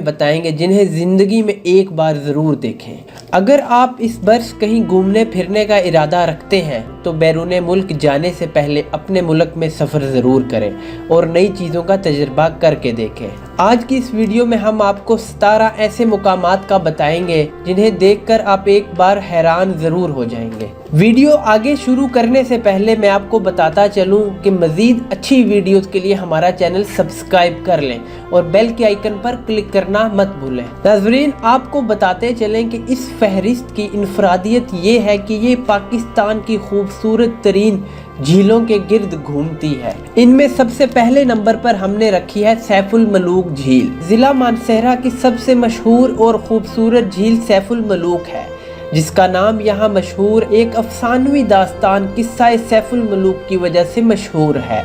बताएंगे जिन्हें ज़िंदगी में एक बार ज़रूर देखें। अगर आप इस वर्ष कहीं घूमने फिरने का इरादा रखते हैं तो बैरून मुल्क जाने से पहले अपने मुल्क में सफ़र ज़रूर करें और नई चीज़ों का तजर्बा करके देखें। आज की इस वीडियो में हम आपको 17 ऐसे मुकामात का बताएंगे जिन्हें देखकर आप एक बार हैरान ज़रूर हो जाएंगे। वीडियो आगे शुरू करने से पहले मैं आपको बताता चलूं कि मज़ीद अच्छी वीडियोस के लिए हमारा चैनल सब्सक्राइब कर लें और बेल के आइकन पर क्लिक करना मत भूलें। नाज़रीन, आपको बताते चलें कि इस फहरिस्त की इनफरादियत ये है कि ये पाकिस्तान की खूबसूरत तरीन झीलों के गिर्द घूमती है। इनमें सबसे पहले नंबर पर हमने रखी है सैफुल मलूक झील। ज़िला मानसहरा की सबसे मशहूर और खूबसूरत झील सैफुल मलूक है, जिसका नाम यहाँ मशहूर एक अफसानवी दास्तान किस्सा सैफुल मलूक की वजह से मशहूर है।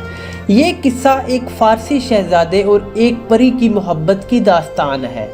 ये किस्सा एक फ़ारसी शहजादे और एक परी की मोहब्बत की दास्तान है।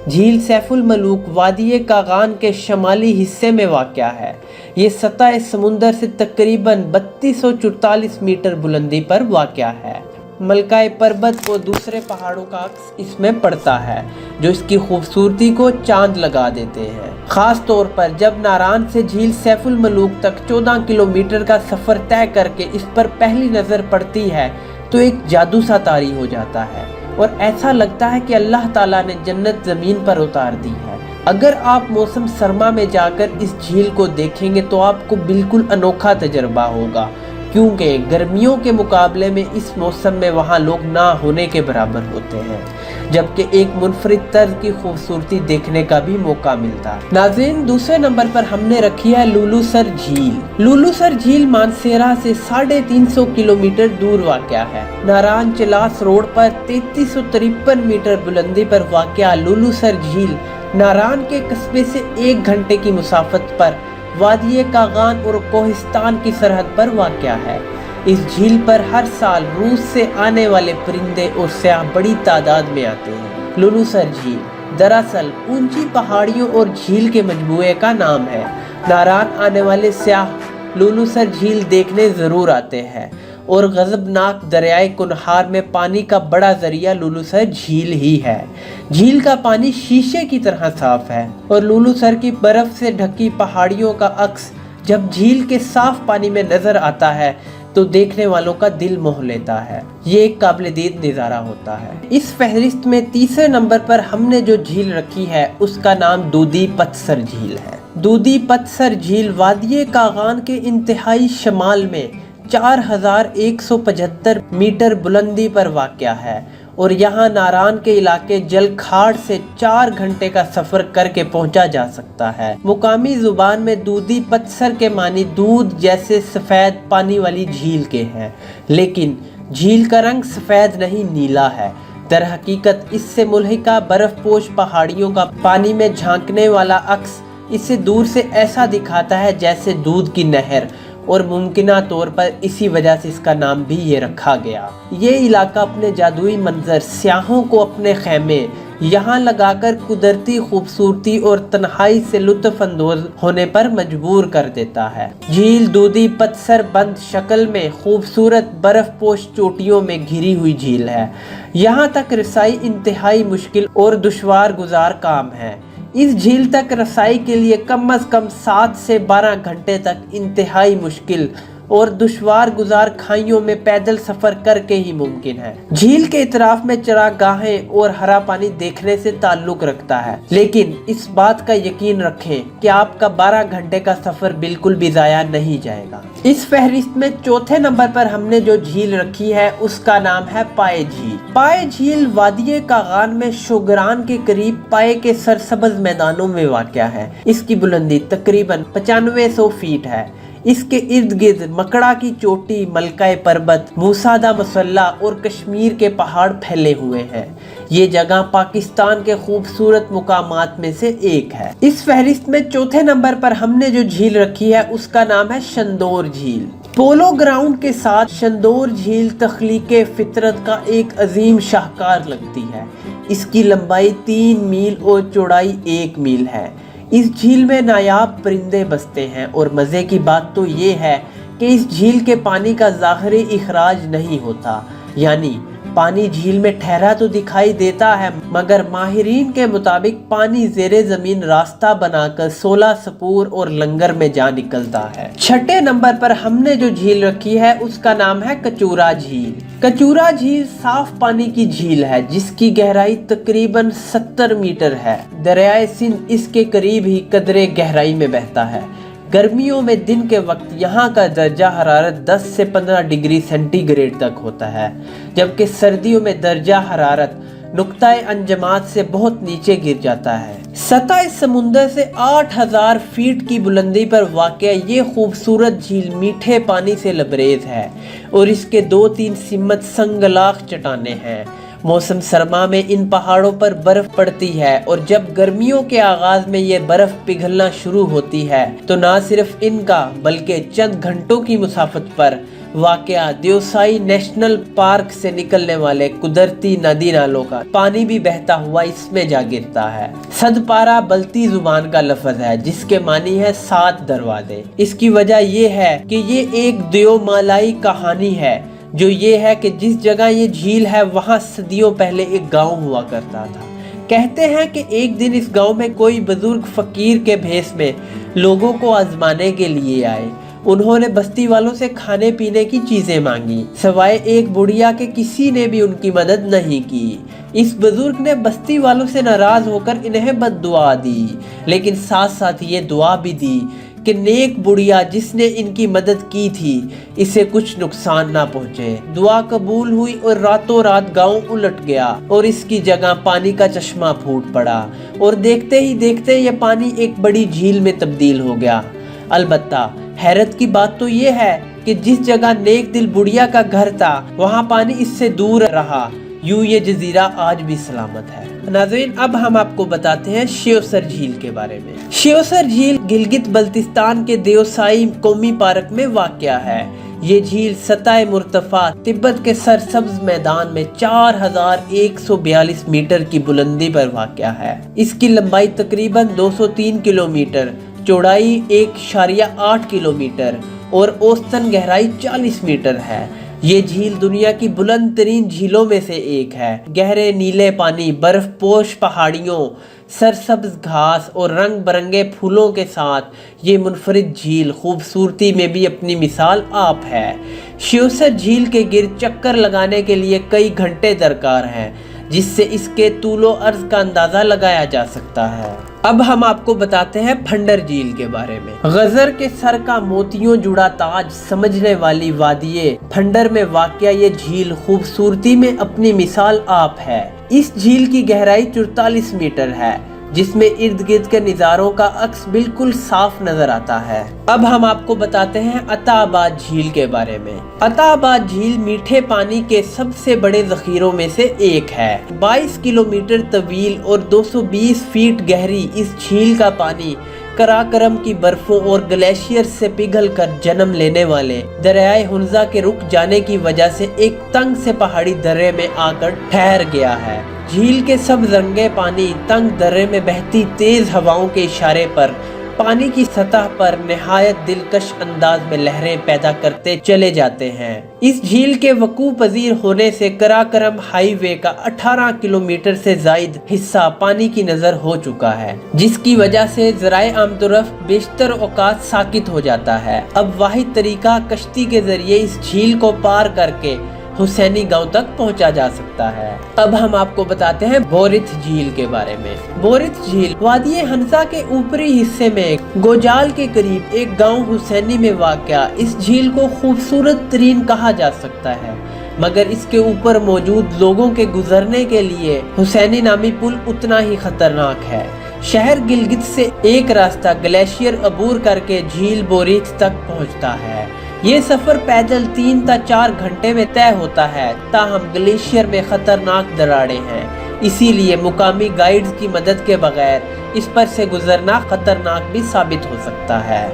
झील सैफुल मलूक वादी कागान के शमाली हिस्से में वाक़या है। ये सतह समुंदर से तकरीबन 3244 मीटर बुलंदी पर वाक़या है। मलकाए पर्वत और दूसरे पहाड़ों का अक्स इसमें पड़ता है, जो इसकी खूबसूरती को चांद लगा देते हैं। ख़ास तौर पर जब नारान से झील सैफुल मलूक तक 14 किलोमीटर का सफ़र तय करके इस पर पहली नज़र पड़ती है तो एक जादू सा तारी हो जाता है और ऐसा लगता है कि अल्लाह ताला ने जन्नत ज़मीन पर उतार दी है। अगर आप मौसम सरमा में जाकर इस झील को देखेंगे तो आपको बिल्कुल अनोखा तजर्बा होगा, क्योंकि गर्मियों के मुकाबले में इस मौसम में वहाँ लोग ना होने के बराबर होते हैं, जबकि एक मुनफरिद तर्ज की खूबसूरती देखने का भी मौका मिलता है। नाज़रीन, दूसरे नंबर पर हमने रखी है लुलुसर झील। लुलुसर झील मानसेरा से 350 किलोमीटर दूर वाक़या है। नारान चलास रोड पर 3353 मीटर बुलंदी पर वाक़या लुलुसर झील नारान के कस्बे से 1 घंटे की मुसाफत पर वादी कागान और कोहिस्तान की सरहद पर वाक़या है। इस झील पर हर साल रूस से आने वाले परिंदे और सयाह बड़ी तादाद में आते हैं। लुलुसर झील दरअसल ऊंची पहाड़ियों और झील के मजमूए का नाम है। नारान आने वाले सयाह लुलुसर झील देखने ज़रूर आते हैं और गज़बनाक दरियाए कुनहार में पानी का बड़ा ज़रिया लुलुसर झील ही है। झील का पानी शीशे की तरह साफ है और लुलुसर की बर्फ़ से ढकी पहाड़ियों का अक्स जब झील के साफ पानी में नज़र आता है तो देखने वालों का दिल मोह लेता है। ये एक काबिल-ए-दीद नज़ारा होता है। इस फहरिस्त में तीसरे नंबर पर हमने जो झील रखी है उसका नाम दूधी पतसर झील है। दूधी पतसर झील वादी कागान के इंतहाई शमाल में 4175 मीटर बुलंदी पर वाक़या है और यहाँ नारान के इलाके जलखाड़ से 4 घंटे का सफ़र करके पहुँचा जा सकता है। मुकामी ज़ुबान में दूधी पतसर के मानी दूध जैसे सफ़ेद पानी वाली झील के हैं, लेकिन झील का रंग सफ़ेद नहीं नीला है। दरहकीकत इससे मुल्हिका बर्फ़पोश पहाड़ियों का पानी में झांकने वाला अक्स इसे दूर से ऐसा दिखाता है जैसे दूध की नहर, और मुमकिना तौर पर इसी वजह से इसका नाम भी ये रखा गया। ये इलाका अपने जादुई मंजर, स्याहों को अपने खेमे यहाँ लगाकर कुदरती खूबसूरती और तन्हाई से लुत्फ़ अंदोज़ होने पर मजबूर कर देता है। झील दूधी पतसर बंद शक्ल में खूबसूरत बर्फ़पोश चोटियों में घिरी हुई झील है। यहाँ तक रसाई इंतहाई मुश्किल और दुश्वार गुजार काम है। इस झील तक रसाई के लिए कम से कम 7 से 12 घंटे तक इंतहाई मुश्किल और दुश्वार गुजार खाइयों में पैदल सफ़र करके ही मुमकिन है। झील के इतराफ में चरागाहें और हरा पानी देखने से ताल्लुक़ रखता है, लेकिन इस बात का यकीन रखें कि आपका 12 घंटे का सफ़र बिल्कुल भी ज़ाया नहीं जाएगा। इस फहरिस्त में चौथे नंबर पर हमने जो झील रखी है उसका नाम है पाए झील। पाए झील वादी कागान में शोगरान के करीब पाए के सरसब्ज़ मैदानों में वाक़या है। इसकी बुलंदी तकरीबन 9500 फीट है। इसके इर्द गिर्द मकड़ा की चोटी, मलकाए पर्वत, मूसादा मसल्ला और कश्मीर के पहाड़ फैले हुए हैं। ये जगह पाकिस्तान के खूबसूरत मुकामात में से एक है। इस फहरिस्त में चौथे नंबर पर हमने जो झील रखी है उसका नाम है शंदोर झील। पोलो ग्राउंड के साथ शंदोर झील तख्लीके फितरत का एक अजीम शाहकार लगती है। इसकी लंबाई 3 मील और चौड़ाई 1 मील है। इस झील में नायाब परिंदे बसते हैं और मज़े की बात तो ये है कि इस झील के पानी का ज़ाहिरी इखराज नहीं होता, यानी पानी झील में ठहरा तो दिखाई देता है, मगर माहिरीन के मुताबिक पानी ज़ेरे ज़मीन रास्ता बनाकर 16 सपूर और लंगर में जा निकलता है। छठे नंबर पर हमने जो झील रखी है उसका नाम है कचूरा झील। कचूरा झील साफ पानी की झील है जिसकी गहराई तकरीबन 70 मीटर है। दरियाए सिंध इसके करीब ही कदरे गहराई में बहता है। गर्मियों में दिन के वक्त यहाँ का दर्जा हरारत 10 से 15 डिग्री सेंटीग्रेड तक होता है, जबकि सर्दियों में दर्जा हरारत नुक्ताए अंजमात से बहुत नीचे गिर जाता है। सतह समुंदर से 8000 फीट की बुलंदी पर वाक़या ये खूबसूरत झील मीठे पानी से लबरेज है और इसके 2-3 सिमत संगलाख चट्टानें हैं। मौसम सरमा में इन पहाड़ों पर बर्फ पड़ती है और जब गर्मियों के आगाज में ये बर्फ पिघलना शुरू होती है तो ना सिर्फ इनका बल्कि चंद घंटों की मुसाफत पर वाक़या देवसाई नेशनल पार्क से निकलने वाले कुदरती नदी नालों का पानी भी बहता हुआ इसमें जा गिरता है। सदपारा बल्ती जुबान का लफ्ज है जिसके मानी है 7 दरवाजे। इसकी वजह यह है कि ये एक देवमालाई कहानी है, जो ये है कि जिस जगह ये झील है वहाँ सदियों पहले एक गांव हुआ करता था। कहते हैं कि एक दिन इस गांव में कोई बुजुर्ग फकीर के भेष में लोगों को आजमाने के लिए आए। उन्होंने बस्ती वालों से खाने पीने की चीजें मांगी, सवाए एक बुढ़िया के किसी ने भी उनकी मदद नहीं की। इस बुजुर्ग ने बस्ती वालों से नाराज होकर इन्हें बद्दुआ दी, लेकिन साथ साथ ये दुआ भी दी कि नेक बुढ़िया जिसने इनकी मदद की थी इसे कुछ नुकसान ना पहुंचे। दुआ कबूल हुई और रातों रात गांव उलट गया और इसकी जगह पानी का चश्मा फूट पड़ा और देखते ही देखते ये पानी एक बड़ी झील में तब्दील हो गया। अलबत्ता हैरत की बात तो ये है कि जिस जगह नेक दिल बुढ़िया का घर था वहाँ पानी इससे दूर रहा। यूं ये जजीरा आज भी सलामत है। नाज़रीन, अब हम आपको बताते हैं शिवसर झील के बारे में। शिवसर झील गिलगित बल्तिस्तान के देवसाई कौमी पार्क में वाक़या है। ये झील सतह मुर्तफा तिब्बत के सरसब्ज मैदान में 4142 मीटर की बुलंदी पर वाक़या है। इसकी लंबाई तकरीबन 203 किलोमीटर, चौड़ाई 1.8 किलोमीटर और औसतन गहराई 40 मीटर है। ये झील दुनिया की बुलंद तरीन झीलों में से एक है। गहरे नीले पानी, बर्फ पोश पहाड़ियों, सरसब्ज घास और रंग बरंगे फूलों के साथ ये मुनफरिद झील खूबसूरती में भी अपनी मिसाल आप है। शिवसर झील के गिर्द चक्कर लगाने के लिए कई घंटे दरकार हैं, जिससे इसके तूलो अर्ज का अंदाजा लगाया जा सकता है। अब हम आपको बताते हैं फंडर झील के बारे में। गजर के सर का मोतियों जुड़ा ताज समझने वाली वादिये फंडर में वाक़या ये झील खूबसूरती में अपनी मिसाल आप है। इस झील की गहराई 44 मीटर है, जिसमें इर्द गिर्द के नज़ारों का अक्स बिल्कुल साफ नजर आता है। अब हम आपको बताते हैं अताबाद झील के बारे में। अताबाद झील मीठे पानी के सबसे बड़े जखीरों में से एक है। 22 किलोमीटर तवील और 220 फीट गहरी इस झील का पानी कराकरम की बर्फों और ग्लेशियर से पिघल कर जन्म लेने वाले दरियाए हुंजा के रुक जाने की वजह से एक तंग से पहाड़ी दर्रे में आकर ठहर गया है। झील के सब रंगे पानी तंग दर्रे में बहती तेज हवाओं के इशारे पर पानी की सतह पर निहायत दिलकश अंदाज में लहरें पैदा करते चले जाते हैं। इस झील के वकू पजीर होने से कराकरम हाईवे का 18 किलोमीटर से जायद हिस्सा पानी की नजर हो चुका है, जिसकी वजह से ज़राए आमतुरफ बेशतर औकात साकित हो जाता है। अब वाहिद तरीका कश्ती के जरिए इस झील को पार करके हुसैनी गांव तक पहुंचा जा सकता है। अब हम आपको बताते हैं बोरिथ झील के बारे में। बोरिथ झील वादिये हंसा के ऊपरी हिस्से में गोजाल के करीब एक गांव हुसैनी में वाक़या इस झील को खूबसूरत तरीन कहा जा सकता है, मगर इसके ऊपर मौजूद लोगों के गुजरने के लिए हुसैनी नामी पुल उतना ही खतरनाक है। शहर गिलगित से एक रास्ता ग्लेशियर अबूर करके झील बोरिथ तक पहुंचता है। ये सफर पैदल 3 से 4 घंटे में तय होता है, ताहम ग्लेशियर में खतरनाक दरारें हैं, इसीलिए मुकामी गाइड्स की मदद के बगैर इस पर से गुजरना खतरनाक भी साबित हो सकता है।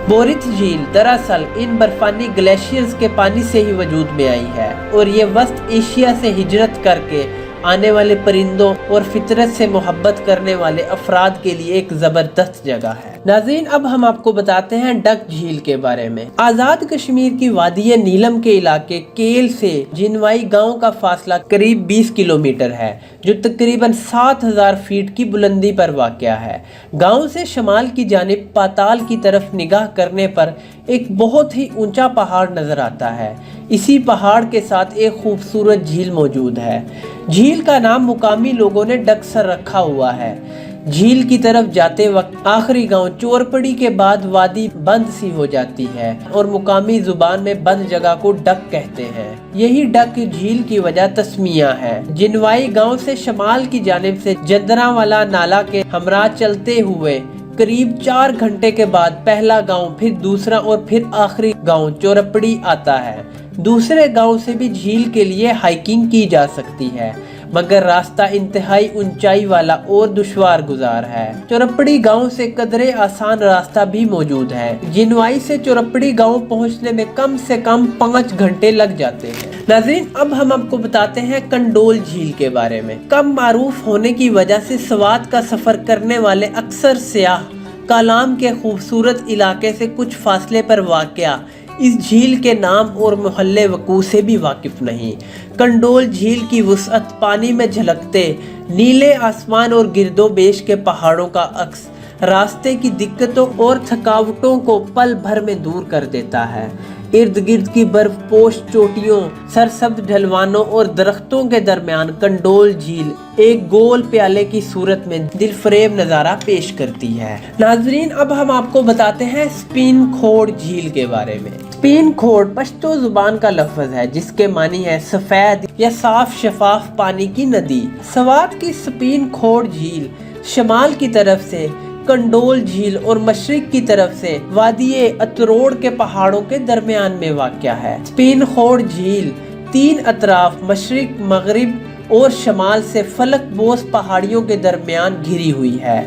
बोरिथ झील दरअसल इन बर्फानी ग्लेशियर्स के पानी से ही वजूद में आई है और ये वस्त एशिया से हिजरत करके आने वाले परिंदों और फितरत से मोहब्बत करने वाले अफराद के लिए एक जबरदस्त जगह है। नाज़रीन, अब हम आपको बताते हैं डक झील के बारे में। आज़ाद कश्मीर की वादी नीलम के इलाके केल से जिनवाई गांव का फासला करीब 20 किलोमीटर है, जो तकरीबन 7000 फीट की बुलंदी पर वाक़या है। गांव से शमाल की जानिब पाताल की तरफ निगाह करने पर एक बहुत ही ऊंचा पहाड़ नजर आता है। इसी पहाड़ के साथ एक खूबसूरत झील मौजूद है। झील का नाम मुकामी लोगों ने डकसर रखा हुआ है। झील की तरफ जाते वक्त आखिरी गांव चोरपड़ी के बाद वादी बंद सी हो जाती है और मुकामी जुबान में बंद जगह को डक कहते हैं। यही डक झील की वजह तस्मिया है। जिनवाई गांव से शमाल की जानिब से जंदरावाला नाला के हमरा चलते हुए करीब 4 घंटे के बाद पहला गांव, फिर दूसरा और फिर आखिरी गांव चोरपड़ी आता है। दूसरे गांव से भी झील के लिए हाइकिंग की जा सकती है, मगर रास्ता इंतहाई ऊंचाई वाला और दुश्वार गुजार है। चोरपड़ी गांव से कदरे आसान रास्ता भी मौजूद है। जिनवाई से चोरपड़ी गांव पहुंचने में कम से कम 5 घंटे लग जाते हैं। नाज़रीन, अब हम आपको बताते हैं कंडोल झील के बारे में। कम मारूफ होने की वजह से स्वात का सफर करने वाले अक्सर सियाह कालाम के खूबसूरत इलाके से कुछ फासले पर वाक़या इस झील के नाम और मोहल्ले वकू से भी वाकिफ नहीं। कंडोल झील की वुसअत पानी में झलकते नीले आसमान और गिरदोबेश के पहाड़ों का अक्स रास्ते की दिक्कतों और थकावटों को पल भर में दूर कर देता है। इर्द गिर्द की बर्फ पोश चोटियों, सरसब्ज ढलवानों और दरख्तों के दरमियान कंडोल झील एक गोल प्याले की सूरत में दिलफरेब नज़ारा पेश करती है। नाजरीन, अब हम आपको बताते हैं स्पिन खोड़ झील के बारे में। स्पिन खोड़ पश्तो जुबान का लफ्ज है जिसके मानी है सफेद या साफ शफाफ पानी की नदी। स्वात की स्पिन खोड़ झील शमाल की तरफ से कंडोल झील और मशरिक की तरफ से वादिये अतरोड़ के पहाड़ों के दरमियान में वाक़या है। स्पिन खोड़ झील 3 अतराफ मशरिक, मगरिब और शमाल से फलक बोस पहाड़ियों के दरमियान घिरी हुई है।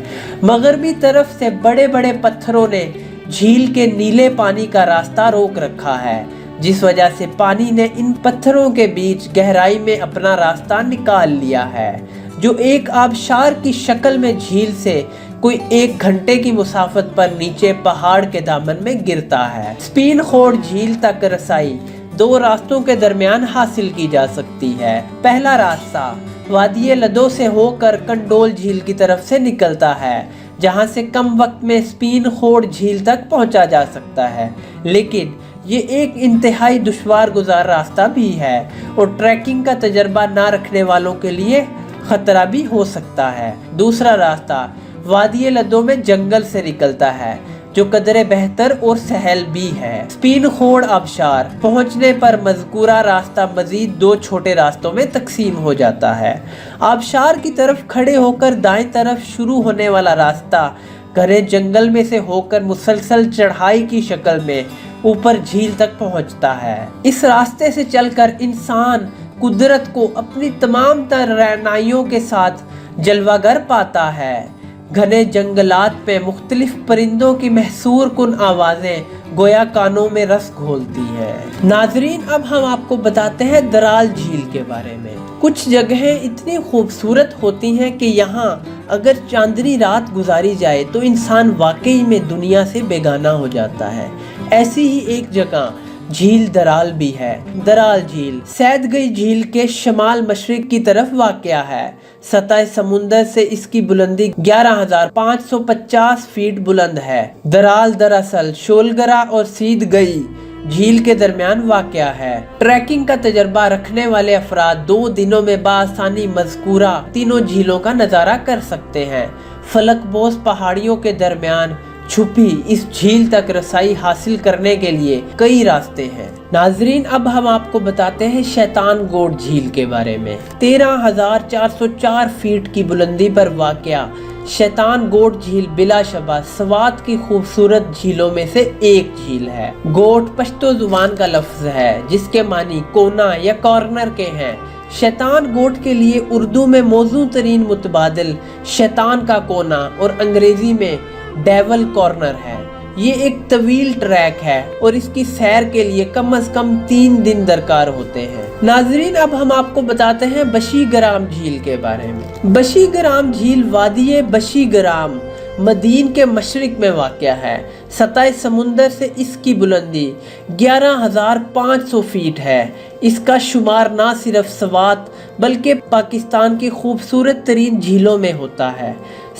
मगरबी तरफ से बड़े बड़े पत्थरों ने झील के नीले पानी का रास्ता रोक रखा है, जिस वजह से पानी ने इन पत्थरों के बीच गहराई में अपना रास्ता निकाल लिया है, जो एक आबशार की शक्ल में झील से कोई 1 घंटे की मुसाफत पर नीचे पहाड़ के दामन में गिरता है। स्पिन खोड़ झील तक रसाई 2 रास्तों के दरमियान हासिल की जा सकती है। पहला रास्ता वादिये लदो से होकर कंडोल झील की तरफ से निकलता है, जहां से कम वक्त में स्पिन खोड़ झील तक पहुंचा जा सकता है, लेकिन ये एक इंतहाई दुश्वार गुजार रास्ता भी है और ट्रैकिंग का तजर्बा ना रखने वालों के लिए खतरा भी हो सकता है। दूसरा रास्ता वादिये लदो में जंगल से निकलता है, जो कदरे बेहतर और सहल भी है। स्पिन खोड़ आबशार पहुंचने पर मज़कूरा रास्ता मजीद 2 छोटे रास्तों में तकसीम हो जाता है। आबशार की तरफ खड़े होकर दाएं तरफ शुरू होने वाला रास्ता घने जंगल में से होकर मुसलसल चढ़ाई की शक्ल में ऊपर झील तक पहुंचता है। इस रास्ते से चलकर इंसान कुदरत को अपनी तमाम तर रैनाइयों के साथ जलवागर पाता है। घने जंगलात पे मुख्तलिफ परिंदों की महसूर कुन आवाज़ें गोया कानों में रस घोलती हैं। नाजरीन, अब हम आपको बताते हैं दराल झील के बारे में। कुछ जगहें इतनी खूबसूरत होती हैं कि यहाँ अगर चांदनी रात गुजारी जाए तो इंसान वाकई में दुनिया से बेगाना हो जाता है। ऐसी ही एक जगह झील दराल भी है। दराल झील सैदगई झील के शमाल मशरिक की तरफ वाक़या है। सतह समुंदर से इसकी बुलंदी 11,550 फीट बुलंद है। दराल दरअसल शोलगरा और सीदगई झील के दरमियान वाक़या है। ट्रैकिंग का तजर्बा रखने वाले अफराद 2 दिनों में बासानी मज़कूरा तीनों झीलों का नज़ारा कर सकते हैं। फलकबोस पहाड़ियों के दरमियान छुपी इस झील तक रसाई हासिल करने के लिए कई रास्ते हैं। नाजरीन, अब हम आपको बताते हैं शैतान गोट झील के बारे में। 13,404 फीट की बुलंदी पर वाक़या शैतान गोट झील बिलाशबा स्वात की खूबसूरत झीलों में से एक झील है। गोट पश्तो जुबान का लफ्ज है जिसके मानी कोना या कॉर्नर के हैं। शैतान गोट के लिए उर्दू में मौजू तरीन मुतबादिल शैतान का कोना और अंग्रेजी में डेवल कॉर्नर है। یہ ایک طویل ٹریک ہے اور اس کی سیر کے لیے کم از کم 3 دن درکار ہوتے ہیں۔ ناظرین اب ہم آپ کو بتاتے ہیں بشی گرام جھیل کے بارے میں۔ بشی گرام جھیل وادی بشی گرام مدین کے مشرق میں واقع ہے۔ سطح سمندر سے اس کی بلندی 11,500 فیٹ ہے۔ اس کا شمار نہ صرف سوات بلکہ پاکستان کی خوبصورت ترین جھیلوں میں ہوتا ہے۔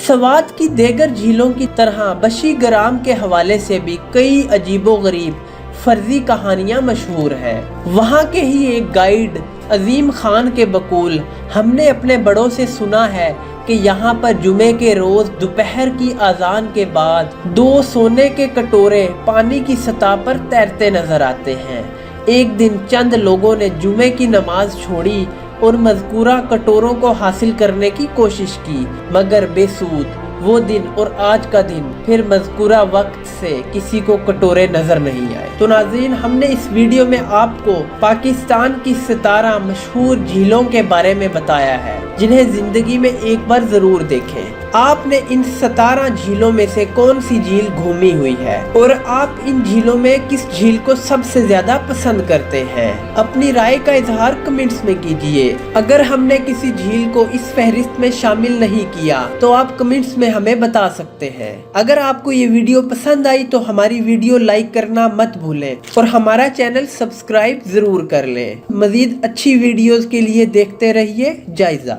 سوات کی دیگر جھیلوں کی طرح بشی گرام کے حوالے سے بھی کئی عجیب و غریب فرضی کہانیاں مشہور ہیں۔ وہاں کے ہی ایک گائیڈ عظیم خان کے بقول ہم نے اپنے بڑوں سے سنا ہے کہ یہاں پر جمعے کے روز دوپہر کی اذان کے بعد 2 سونے کے کٹورے پانی کی سطح پر تیرتے نظر آتے ہیں۔ ایک دن چند لوگوں نے جمعے کی نماز چھوڑی اور مذکورہ کٹوروں کو حاصل کرنے کی کوشش کی مگر بے سود۔ وہ دن اور آج کا دن پھر مذکورہ وقت سے کسی کو کٹورے نظر نہیں آئے۔ تو ناظرین ہم نے اس ویڈیو میں آپ کو پاکستان کی 17 مشہور جھیلوں کے بارے میں بتایا ہے جنہیں زندگی میں ایک بار ضرور دیکھیں۔ آپ نے ان 17 جھیلوں میں سے کون سی جھیل گھومی ہوئی ہے اور آپ ان جھیلوں میں کس جھیل کو سب سے زیادہ پسند کرتے ہیں؟ اپنی رائے کا اظہار کمنٹس میں کیجئے۔ اگر ہم نے کسی جھیل کو اس فہرست میں شامل نہیں کیا تو آپ کمنٹس میں ہمیں بتا سکتے ہیں۔ اگر آپ کو یہ ویڈیو پسند آئی تو ہماری ویڈیو لائک کرنا مت بھولیں اور ہمارا چینل سبسکرائب ضرور کر لیں۔ مزید اچھی ویڈیوز کے لیے دیکھتے رہیے جائزہ۔